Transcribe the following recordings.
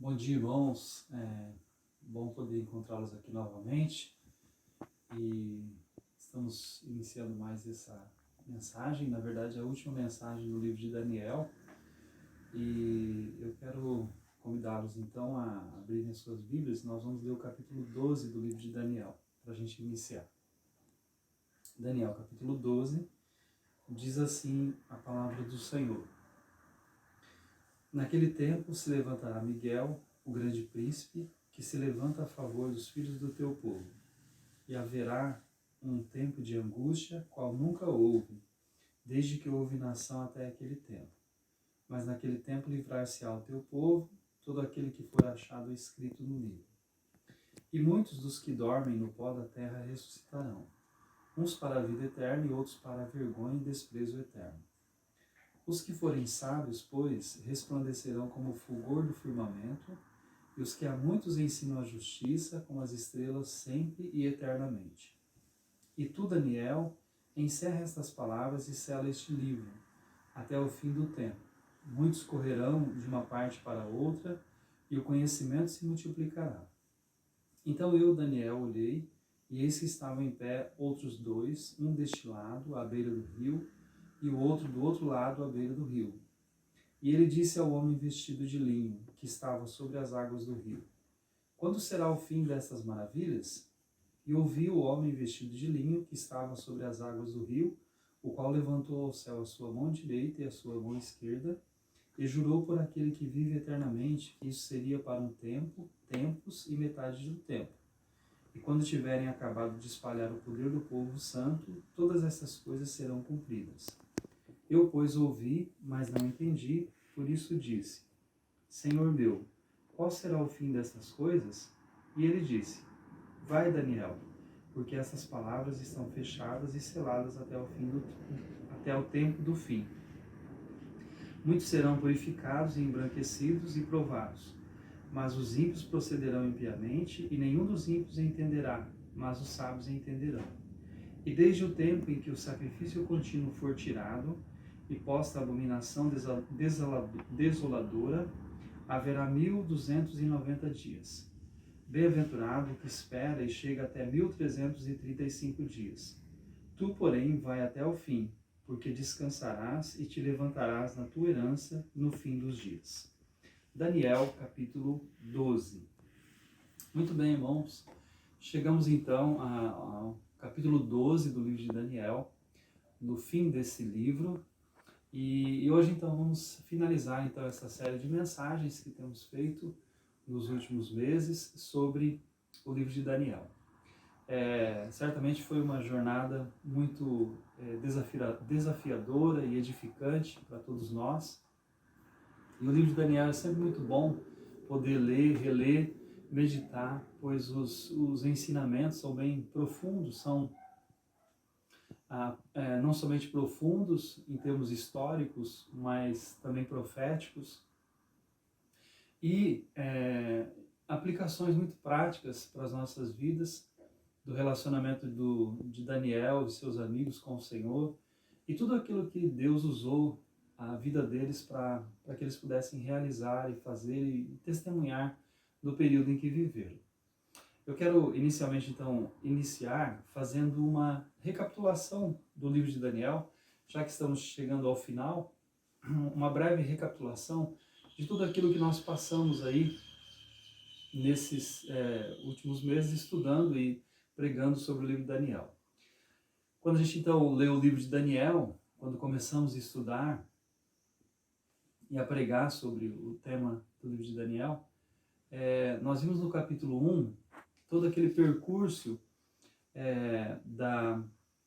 Bom dia, irmãos. Bom poder encontrá-los aqui novamente e estamos iniciando mais essa mensagem, na verdade a última mensagem do livro de Daniel, e eu quero convidá-los então a abrirem as suas Bíblias. Nós vamos ler o capítulo 12 do livro de Daniel para a gente iniciar. Daniel, capítulo 12, diz assim a palavra do Senhor. Naquele tempo se levantará Miguel, o grande príncipe, que se levanta a favor dos filhos do teu povo. E haverá um tempo de angústia, qual nunca houve, desde que houve nação até aquele tempo. Mas naquele tempo livrar-se-á o teu povo, todo aquele que for achado escrito no livro. E muitos dos que dormem no pó da terra ressuscitarão, uns para a vida eterna e outros para a vergonha e desprezo eterno. Os que forem sábios, pois, resplandecerão como o fulgor do firmamento, e os que a muitos ensinam a justiça, como as estrelas, sempre e eternamente. E tu, Daniel, encerra estas palavras e sela este livro, até o fim do tempo. Muitos correrão de uma parte para outra, e o conhecimento se multiplicará. Então eu, Daniel, olhei, e eis que estavam em pé outros dois, um deste lado, à beira do rio, e o outro do outro lado, à beira do rio. E ele disse ao homem vestido de linho, que estava sobre as águas do rio: quando será o fim destas maravilhas? E ouvi o homem vestido de linho, que estava sobre as águas do rio, o qual levantou ao céu a sua mão direita e a sua mão esquerda, e jurou por aquele que vive eternamente que isso seria para um tempo, tempos e metade do tempo. E quando tiverem acabado de espalhar o poder do povo santo, todas essas coisas serão cumpridas. Eu, pois, ouvi, mas não entendi, por isso disse: Senhor meu, qual será o fim destas coisas? E ele disse: vai, Daniel, porque essas palavras estão fechadas e seladas até o tempo do fim. Muitos serão purificados e embranquecidos e provados, mas os ímpios procederão impiamente, e nenhum dos ímpios entenderá, mas os sábios entenderão. E desde o tempo em que o sacrifício contínuo for tirado, e posta a abominação desoladora, haverá 1290 dias. Bem-aventurado o que espera e chega até 1335 dias. Tu, porém, vai até o fim, porque descansarás e te levantarás na tua herança no fim dos dias. Daniel, capítulo 12. Muito bem, irmãos. Chegamos então ao capítulo 12 do livro de Daniel, no fim desse livro. E hoje então vamos finalizar então essa série de mensagens que temos feito nos últimos meses sobre o livro de Daniel. Certamente foi uma jornada muito desafiadora e edificante para todos nós. E o livro de Daniel é sempre muito bom poder ler, reler, meditar, pois os ensinamentos são bem profundos, são não somente profundos em termos históricos, mas também proféticos, e aplicações muito práticas para as nossas vidas, do relacionamento de Daniel e seus amigos com o Senhor, e tudo aquilo que Deus usou a vida deles para que eles pudessem realizar e fazer e testemunhar no período em que viveram. Eu quero inicialmente então iniciar fazendo uma recapitulação do livro de Daniel, já que estamos chegando ao final, uma breve recapitulação de tudo aquilo que nós passamos aí nesses últimos meses estudando e pregando sobre o livro de Daniel. Quando a gente então lê o livro de Daniel, quando começamos a estudar e a pregar sobre o tema do livro de Daniel, nós vimos no capítulo 1 todo aquele percurso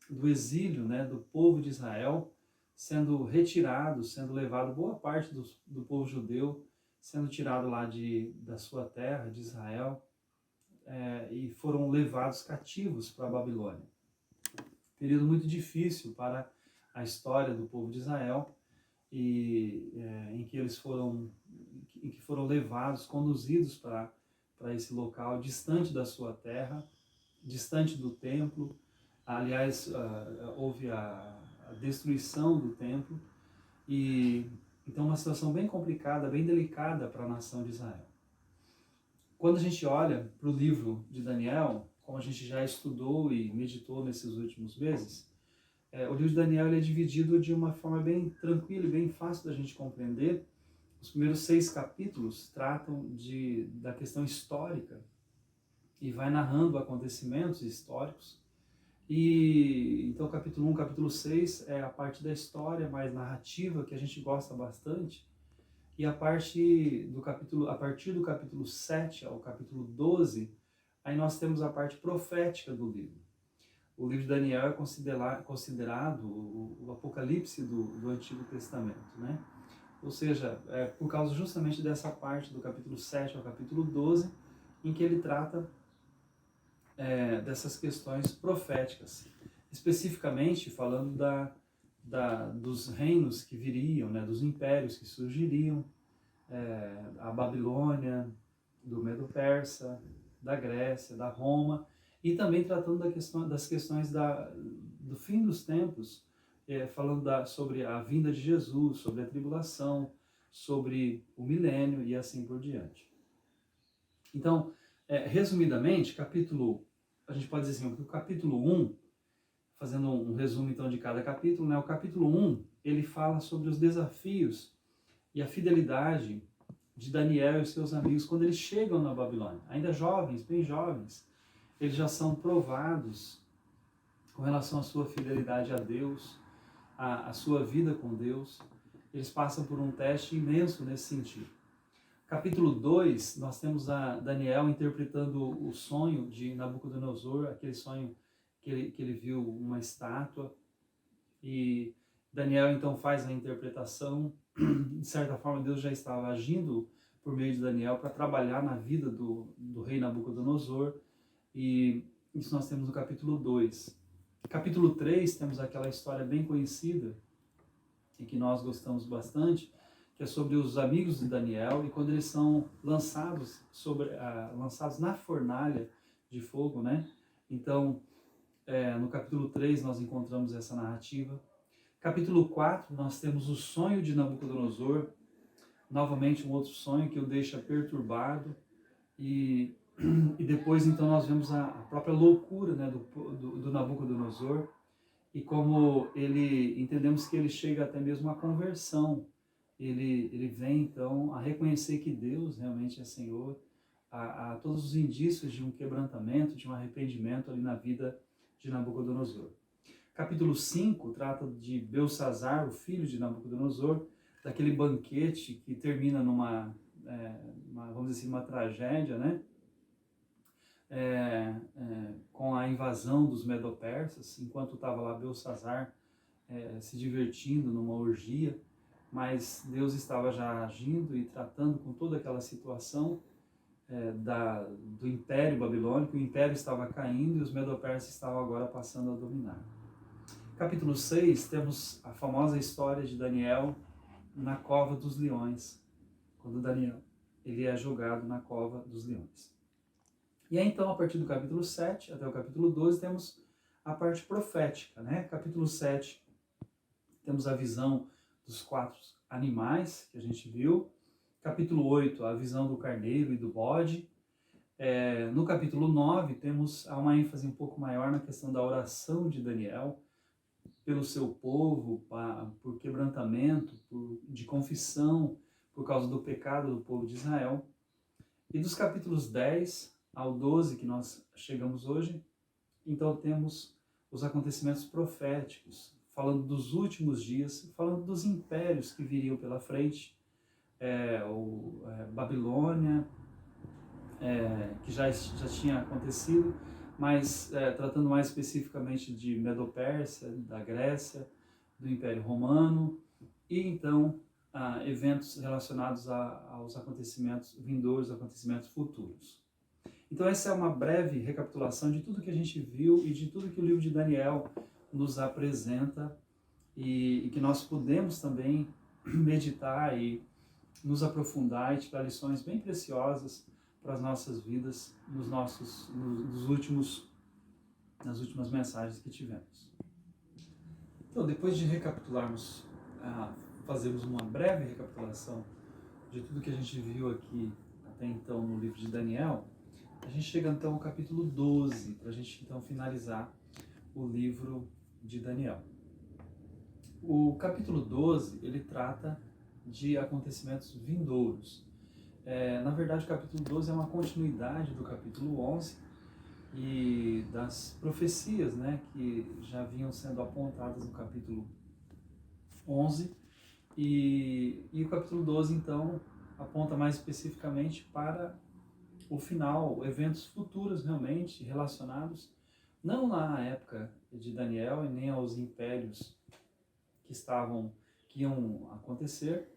do exílio, do povo de Israel, sendo retirado, sendo levado, boa parte do povo judeu, sendo tirado lá da sua terra, de Israel, e foram levados cativos para a Babilônia. Período muito difícil para a história do povo de Israel, em que foram levados, conduzidos para esse local, distante da sua terra, distante do templo. Aliás, houve a destruição do templo, e então uma situação bem complicada, bem delicada para a nação de Israel. quando a gente olha para o livro de Daniel, como a gente já estudou e meditou nesses últimos meses, o livro de Daniel ele é dividido de uma forma bem tranquila e bem fácil da gente compreender. Os primeiros 6 capítulos tratam da questão histórica e vai narrando acontecimentos históricos. E então capítulo 1, capítulo 6 é a parte da história mais narrativa que a gente gosta bastante. E a partir do capítulo 7 ao capítulo 12, aí nós temos a parte profética do livro. O livro de Daniel é considerado o Apocalipse do Antigo Testamento, né? Ou seja, por causa justamente dessa parte do capítulo 7 ao capítulo 12, em que ele trata dessas questões proféticas, especificamente falando dos reinos que viriam, né, dos impérios que surgiriam, a Babilônia, do Medo-Persa, da Grécia, da Roma, e também tratando das questões do fim dos tempos, falando sobre a vinda de Jesus, sobre a tribulação, sobre o milênio e assim por diante. Então, resumidamente, a gente pode dizer assim, o capítulo 1, fazendo um resumo então de cada capítulo, né? O capítulo 1, ele fala sobre os desafios e a fidelidade de Daniel e seus amigos quando eles chegam na Babilônia. Ainda jovens, bem jovens, eles já são provados com relação à sua fidelidade a Deus, a sua vida com Deus. Eles passam por um teste imenso nesse sentido. Capítulo 2, nós temos a Daniel interpretando o sonho de Nabucodonosor, aquele sonho que ele viu uma estátua, e Daniel então faz a interpretação. De certa forma, Deus já estava agindo por meio de Daniel para trabalhar na vida do rei Nabucodonosor, e isso nós temos no capítulo 2. Capítulo 3, temos aquela história bem conhecida e que nós gostamos bastante, que é sobre os amigos de Daniel e quando eles são lançados na fornalha de fogo, né? Então, no capítulo 3 nós encontramos essa narrativa. Capítulo 4, nós temos o sonho de Nabucodonosor, novamente um outro sonho que o deixa perturbado, e depois então nós vemos a própria loucura, né, do Nabucodonosor, e como entendemos que ele chega até mesmo à conversão, ele vem então a reconhecer que Deus realmente é Senhor, a todos os indícios de um quebrantamento, de um arrependimento ali na vida de Nabucodonosor. Capítulo 5 trata de Belsazar, o filho de Nabucodonosor, daquele banquete que termina vamos dizer assim, uma tragédia, né? Com a invasão dos Medo-Persas, enquanto estava lá Belsazar se divertindo numa orgia, mas Deus estava já agindo e tratando com toda aquela situação do Império Babilônico. O Império estava caindo e os Medo-Persas estavam agora passando a dominar. Capítulo 6, temos a famosa história de Daniel na cova dos leões, quando Daniel ele é jogado na cova dos leões. E aí então, a partir do capítulo 7 até o capítulo 12, temos a parte profética, né? Capítulo 7, temos a visão dos 4 animais que a gente viu. Capítulo 8, a visão do carneiro e do bode. No capítulo 9, há uma ênfase um pouco maior na questão da oração de Daniel pelo seu povo, por quebrantamento, de confissão, por causa do pecado do povo de Israel. E dos capítulos 10 ao 12, que nós chegamos hoje, então temos os acontecimentos proféticos, falando dos últimos dias, falando dos impérios que viriam pela frente, Babilônia, que já tinha acontecido, mas tratando mais especificamente de Medo-Pérsia, da Grécia, do Império Romano, e então eventos relacionados aos acontecimentos vindouros, acontecimentos futuros. Então essa é uma breve recapitulação de tudo que a gente viu e de tudo que o livro de Daniel nos apresenta e que nós podemos também meditar e nos aprofundar e tirar lições bem preciosas para as nossas vidas nas últimas mensagens que tivemos. Então, depois de recapitularmos, fazermos uma breve recapitulação de tudo que a gente viu aqui até então no livro de Daniel, a gente chega então ao capítulo 12, para a gente então finalizar o livro de Daniel. O capítulo 12, ele trata de acontecimentos vindouros. Na verdade, o capítulo 12 é uma continuidade do capítulo 11 e das profecias, né, que já vinham sendo apontadas no capítulo 11. E o capítulo 12, então, aponta mais especificamente para o final, eventos futuros realmente relacionados, não na época de Daniel e nem aos impérios que iam acontecer,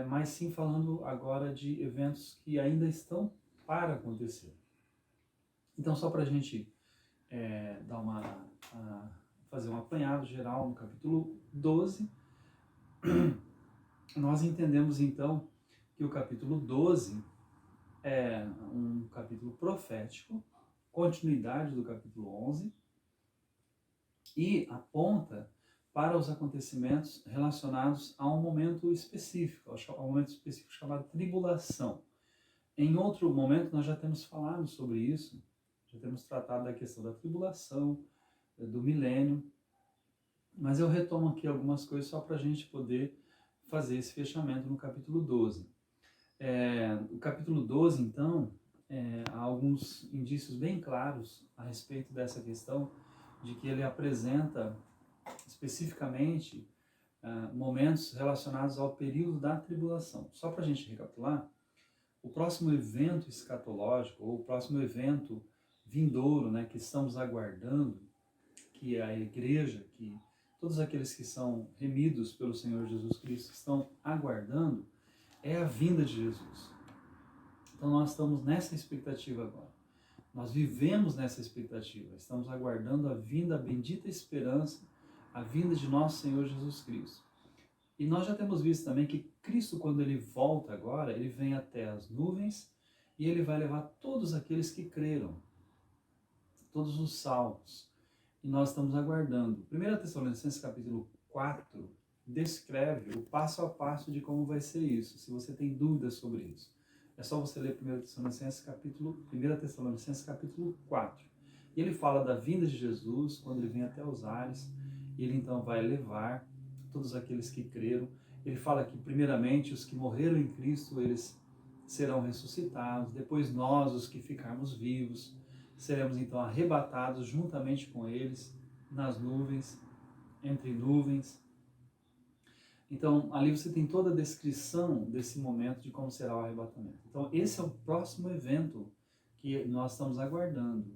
mas sim falando agora de eventos que ainda estão para acontecer. Então, só para a gente fazer um apanhado geral no capítulo 12, nós entendemos então que o capítulo 12 é um capítulo profético, continuidade do capítulo 11, e aponta para os acontecimentos relacionados a um momento específico, a um momento específico chamado tribulação. Em outro momento nós já temos falado sobre isso, já temos tratado da questão da tribulação, do milênio, mas eu retomo aqui algumas coisas só para a gente poder fazer esse fechamento no capítulo 12. O capítulo 12, então, há alguns indícios bem claros a respeito dessa questão, de que ele apresenta especificamente momentos relacionados ao período da tribulação. Só para a gente recapitular, o próximo evento escatológico, ou o próximo evento vindouro, né, que estamos aguardando, que é a igreja, que todos aqueles que são remidos pelo Senhor Jesus Cristo estão aguardando, é a vinda de Jesus. Então nós estamos nessa expectativa agora. Nós vivemos nessa expectativa. Estamos aguardando a vinda, a bendita esperança, a vinda de nosso Senhor Jesus Cristo. E nós já temos visto também que Cristo, quando ele volta agora, ele vem até as nuvens e ele vai levar todos aqueles que creram, todos os salvos. E nós estamos aguardando. 1 Tessalonicenses capítulo 4 descreve o passo a passo de como vai ser isso, se você tem dúvidas sobre isso. É só você ler 1 Tessalonicenses capítulo 4. E ele fala da vinda de Jesus, quando ele vem até os ares, e ele então vai levar todos aqueles que creram. Ele fala que primeiramente os que morreram em Cristo, eles serão ressuscitados, depois nós, os que ficarmos vivos, seremos então arrebatados juntamente com eles nas nuvens, entre nuvens. Então, ali você tem toda a descrição desse momento de como será o arrebatamento. Então, esse é o próximo evento que nós estamos aguardando.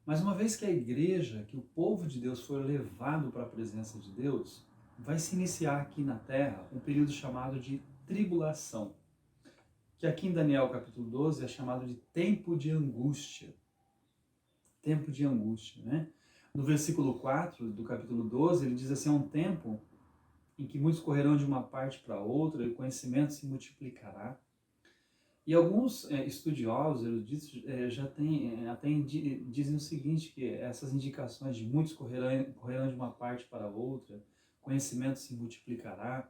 Mas uma vez que a igreja, que o povo de Deus for levado para a presença de Deus, vai se iniciar aqui na terra um período chamado de tribulação, que aqui em Daniel capítulo 12 é chamado de tempo de angústia. Tempo de angústia, né? No versículo 4 do capítulo 12, ele diz assim, é um tempo em que muitos correrão de uma parte para outra e o conhecimento se multiplicará. E alguns estudiosos, eruditos, dizem o seguinte, que essas indicações de muitos correrão de uma parte para outra, conhecimento se multiplicará,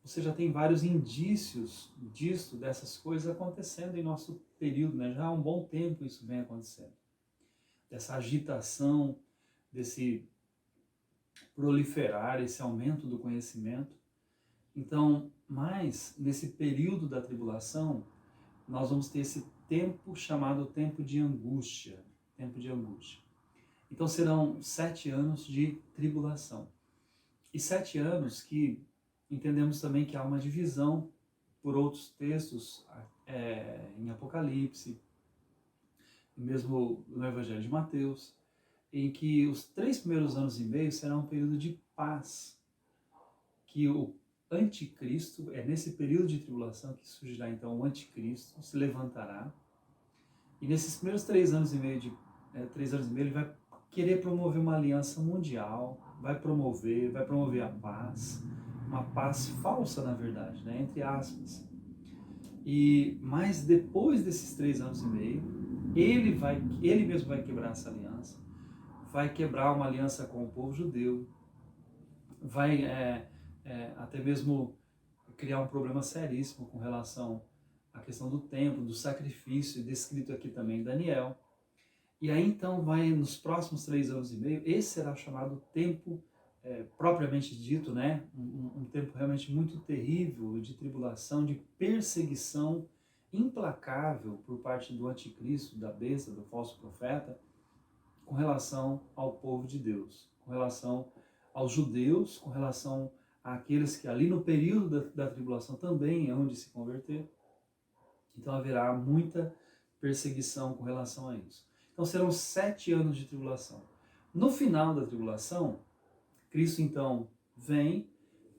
você já tem vários indícios disso, dessas coisas acontecendo em nosso período, né? Já há um bom tempo isso vem acontecendo. Dessa agitação, desse proliferar, esse aumento do conhecimento. Então, mas nesse período da tribulação, nós vamos ter esse tempo chamado tempo de angústia. Tempo de angústia. Então serão 7 anos de tribulação. E 7 anos que entendemos também que há uma divisão por outros textos em Apocalipse, mesmo no Evangelho de Mateus, em que os 3 primeiros anos e meio serão um período de paz, que o anticristo, é nesse período de tribulação que surgirá então o anticristo, se levantará, e nesses primeiros 3 anos e meio, 3 anos e meio ele vai querer promover uma aliança mundial, vai promover a paz, uma paz falsa na verdade, né, entre aspas. Mas depois desses 3 anos e meio, ele mesmo vai quebrar essa aliança, vai quebrar uma aliança com o povo judeu, vai até mesmo criar um problema seríssimo com relação a questão do templo, do sacrifício, descrito aqui também em Daniel. E aí então vai nos próximos 3 anos e meio, esse será chamado tempo propriamente dito, né? Um tempo realmente muito terrível de tribulação, de perseguição implacável por parte do anticristo, da besta, do falso profeta, com relação ao povo de Deus, com relação aos judeus, com relação àqueles que ali no período da tribulação também hão de se converter. Então haverá muita perseguição com relação a isso. Então serão 7 anos de tribulação. No final da tribulação, Cristo então vem,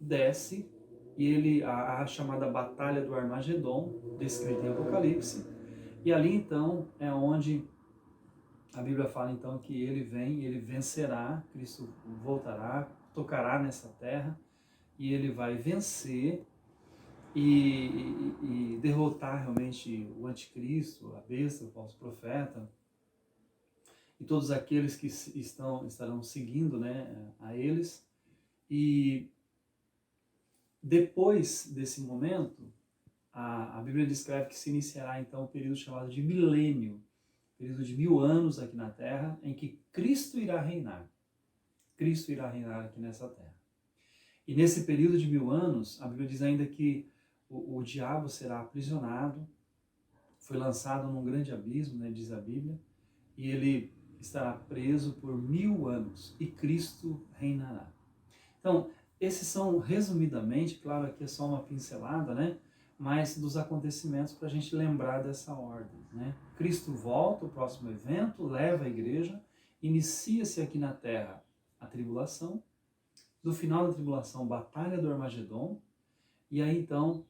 desce, e ele a chamada Batalha do Armagedon, descrita em Apocalipse, e ali então é onde a Bíblia fala então que ele vem, ele vencerá, Cristo voltará, tocará nessa terra, e ele vai vencer e derrotar realmente o anticristo, a besta, o falso profeta, e todos aqueles que estarão seguindo, né, a eles. E depois desse momento, a Bíblia descreve que se iniciará então o período chamado de milênio, período de 1000 anos aqui na Terra, em que Cristo irá reinar. Cristo irá reinar aqui nessa Terra. E nesse período de 1000 anos, a Bíblia diz ainda que o diabo será aprisionado, foi lançado num grande abismo, né, diz a Bíblia, e ele estará preso por 1000 anos, e Cristo reinará. Então, esses são, resumidamente, claro, aqui é só uma pincelada, né, mas dos acontecimentos para a gente lembrar dessa ordem, né? Cristo volta, o próximo evento, leva a igreja, inicia-se aqui na terra a tribulação, do final da tribulação, Batalha do Armagedon, e aí então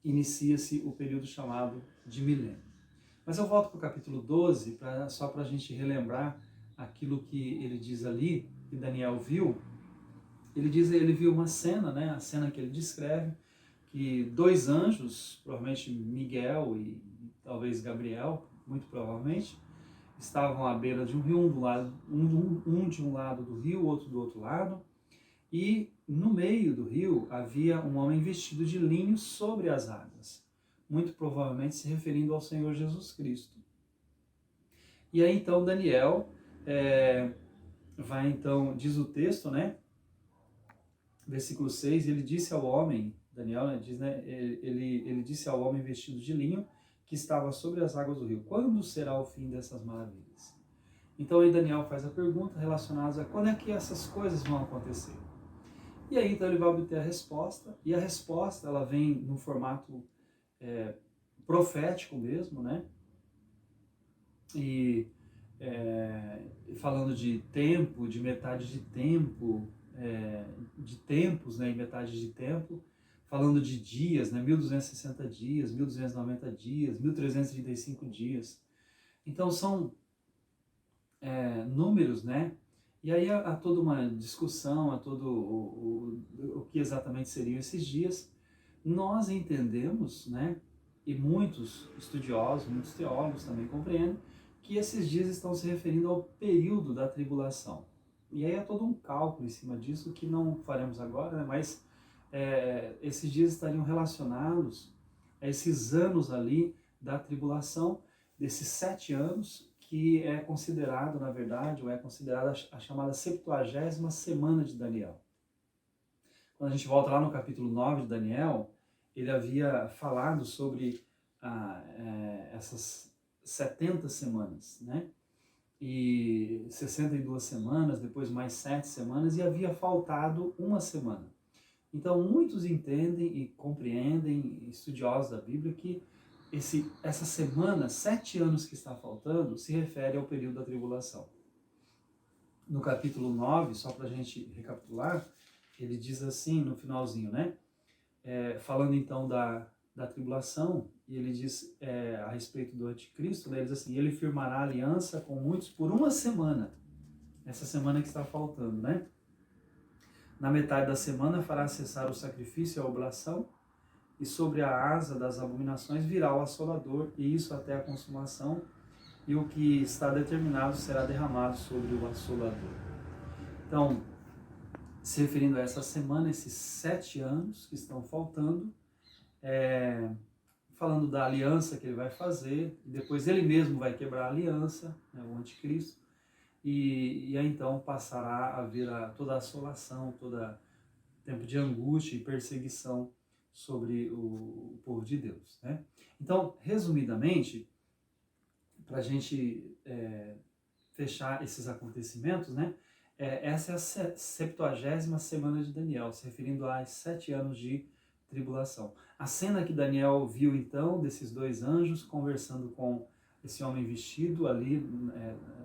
inicia-se o período chamado de milênio. Mas eu volto para o capítulo 12, só para a gente relembrar aquilo que ele diz ali, que Daniel viu. Ele viu uma cena, né, a cena que ele descreve, que 2 anjos, provavelmente Miguel e talvez Gabriel, muito provavelmente, estavam à beira de um rio, um de um lado do rio, outro do outro lado, e no meio do rio havia um homem vestido de linho sobre as águas, muito provavelmente se referindo ao Senhor Jesus Cristo. E aí então Daniel vai então, diz o texto, né, versículo 6, ele disse ao homem, Daniel, né, diz, né, ele disse ao homem vestido de linho que estava sobre as águas do rio: quando será o fim dessas maravilhas? Então aí Daniel faz a pergunta relacionada a quando é que essas coisas vão acontecer. E aí então ele vai obter a resposta, e a resposta ela vem no formato profético mesmo, né? E falando de tempo, de metade de tempo, de tempos, né, e metade de tempo, falando de dias, né, 1260 dias, 1290 dias, 1335 dias. Então são números, né? E aí há toda uma discussão, há todo o que exatamente seriam esses dias. Nós entendemos, né, e muitos estudiosos, muitos teólogos também compreendem, que esses dias estão se referindo ao período da tribulação. E aí há todo um cálculo em cima disso que não faremos agora, né, mas esses dias estariam relacionados a esses anos ali da tribulação, desses 7 anos, que é considerado, na verdade, ou é considerada a chamada 70ª semana de Daniel. Quando a gente volta lá no capítulo 9 de Daniel, ele havia falado sobre essas 70 semanas, né? E 62 semanas, depois mais 7 semanas, e havia faltado uma semana. Então, muitos entendem e compreendem, estudiosos da Bíblia, que essa semana, 7 anos que está faltando, se refere ao período da tribulação. No capítulo 9, só para a gente recapitular, ele diz assim no finalzinho, né? Falando então da tribulação, e ele diz a respeito do anticristo, né? Ele diz assim: ele firmará aliança com muitos por uma semana, essa semana que está faltando, né? Na metade da semana fará cessar o sacrifício e a oblação, e sobre a asa das abominações virá o assolador, e isso até a consumação, e o que está determinado será derramado sobre o assolador. Então, se referindo a essa semana, esses 7 anos que estão faltando, falando da aliança que ele vai fazer, depois ele mesmo vai quebrar a aliança, né, o anticristo, e aí então passará a vir toda a assolação, todo tempo de angústia e perseguição sobre o povo de Deus, né? Então, resumidamente, para a gente fechar esses acontecimentos, né? Essa é a 70ª semana de Daniel, se referindo aos 7 anos de tribulação. A cena que Daniel viu então desses 2 anjos conversando com esse homem vestido ali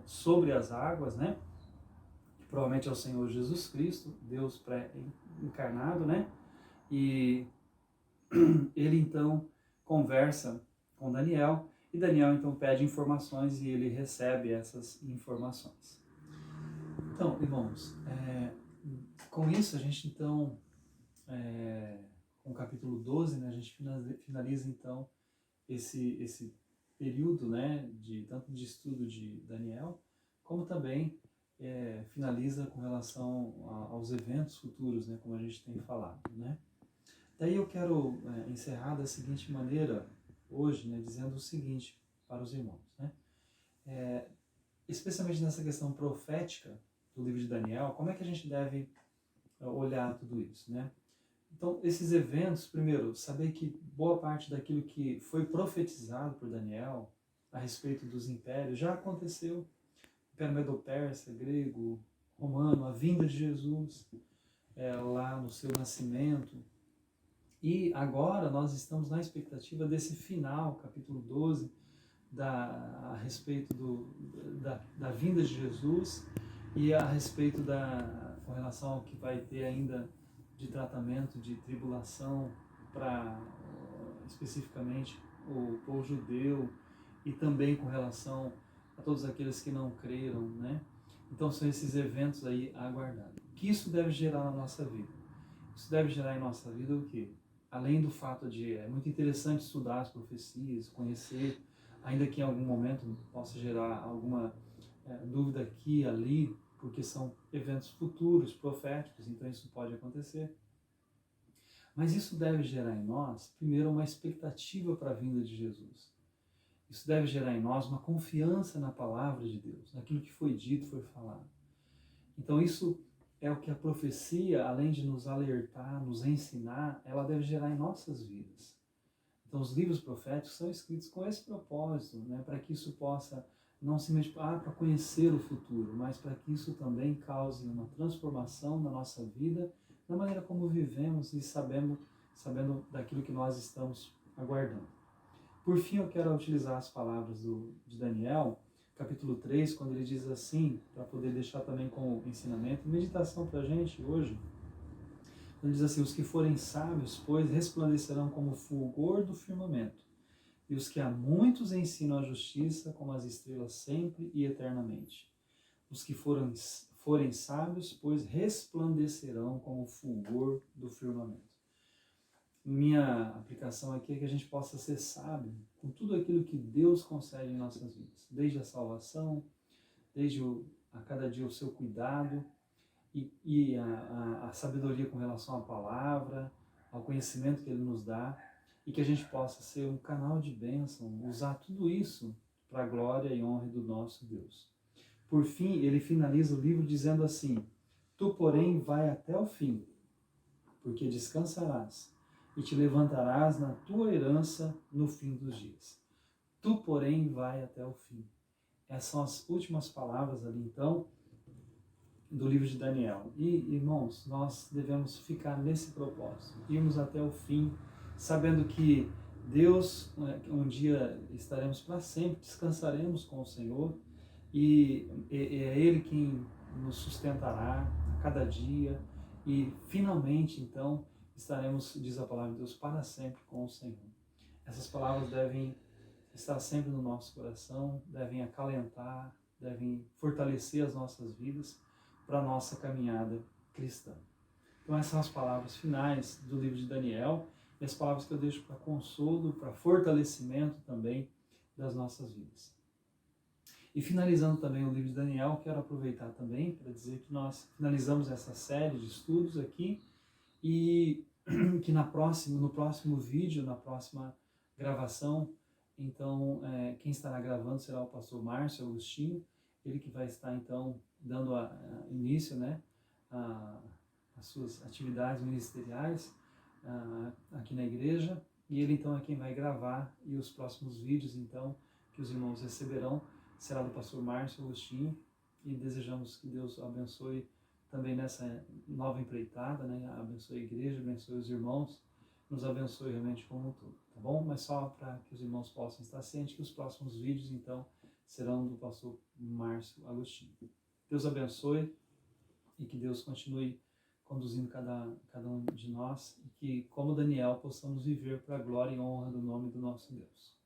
sobre as águas, né? Que provavelmente é o Senhor Jesus Cristo, Deus pré-encarnado, né? E ele então conversa com Daniel, e Daniel então pede informações e ele recebe essas informações. Então, irmãos, com isso a gente então, com o capítulo 12, né, a gente finaliza então esse período, né, tanto de estudo de Daniel, como também finaliza com relação aos eventos futuros, né, como a gente tem falado, né. Daí eu quero encerrar da seguinte maneira hoje, né, dizendo o seguinte para os irmãos, né, especialmente nessa questão profética do livro de Daniel, como é que a gente deve olhar tudo isso, né? Então, esses eventos, primeiro, saber que boa parte daquilo que foi profetizado por Daniel a respeito dos impérios já aconteceu. Império Medo-Persa, grego, romano, a vinda de Jesus lá no seu nascimento. E agora nós estamos na expectativa desse final, capítulo 12, a respeito da vinda de Jesus e a respeito com relação ao que vai ter ainda de tratamento, de tribulação para especificamente o povo judeu e também com relação a todos aqueles que não creram, né? Então são esses eventos aí a aguardar. O que isso deve gerar na nossa vida? Isso deve gerar em nossa vida o quê? Além do fato de é muito interessante estudar as profecias, conhecer, ainda que em algum momento possa gerar alguma dúvida aqui e ali, porque são eventos futuros, proféticos, então isso pode acontecer. Mas isso deve gerar em nós, primeiro, uma expectativa para a vinda de Jesus. Isso deve gerar em nós uma confiança na palavra de Deus, naquilo que foi dito, foi falado. Então isso é o que a profecia, além de nos alertar, nos ensinar, ela deve gerar em nossas vidas. Então os livros proféticos são escritos com esse propósito, né, para que isso possa não simplesmente para conhecer o futuro, mas para que isso também cause uma transformação na nossa vida, na maneira como vivemos e sabendo daquilo que nós estamos aguardando. Por fim, eu quero utilizar as palavras de Daniel, capítulo 3, quando ele diz assim, para poder deixar também como ensinamento, meditação para a gente hoje. Ele diz assim: os que forem sábios, pois, resplandecerão como o fulgor do firmamento, e os que a muitos ensinam a justiça, como as estrelas sempre e eternamente. Os que forem sábios, pois, resplandecerão como o fulgor do firmamento. Minha aplicação aqui é que a gente possa ser sábio com tudo aquilo que Deus concede em nossas vidas, desde a salvação, desde a cada dia o seu cuidado e a sabedoria com relação à palavra, ao conhecimento que Ele nos dá, e que a gente possa ser um canal de bênção, usar tudo isso para a glória e honra do nosso Deus. Por fim, ele finaliza o livro dizendo assim: tu, porém, vai até o fim, porque descansarás e te levantarás na tua herança no fim dos dias. Tu, porém, vai até o fim. Essas são as últimas palavras ali, então, do livro de Daniel. E, irmãos, nós devemos ficar nesse propósito, irmos até o fim, sabendo que Deus, um dia estaremos para sempre, descansaremos com o Senhor, e é Ele quem nos sustentará a cada dia, e finalmente, então, estaremos, diz a palavra de Deus, para sempre com o Senhor. Essas palavras devem estar sempre no nosso coração, devem acalentar, devem fortalecer as nossas vidas para a nossa caminhada cristã. Então essas são as palavras finais do livro de Daniel, e as palavras que eu deixo para consolo, para fortalecimento também das nossas vidas. E finalizando também o livro de Daniel, quero aproveitar também para dizer que nós finalizamos essa série de estudos aqui, e que no próximo vídeo, na próxima gravação. Então, quem estará gravando será o pastor Márcio Agostinho, ele que vai estar então dando início, né, às suas atividades ministeriais aqui na igreja, e ele então é quem vai gravar, e os próximos vídeos então que os irmãos receberão será do pastor Márcio Agostinho, e desejamos que Deus abençoe também nessa nova empreitada, né, abençoe a igreja, abençoe os irmãos, nos abençoe realmente como um todo, tá bom? Mas só para que os irmãos possam estar cientes que os próximos vídeos então serão do pastor Márcio Agostinho. Deus abençoe e que Deus continue conduzindo cada um de nós, e que, como Daniel, possamos viver para a glória e honra do nome do nosso Deus.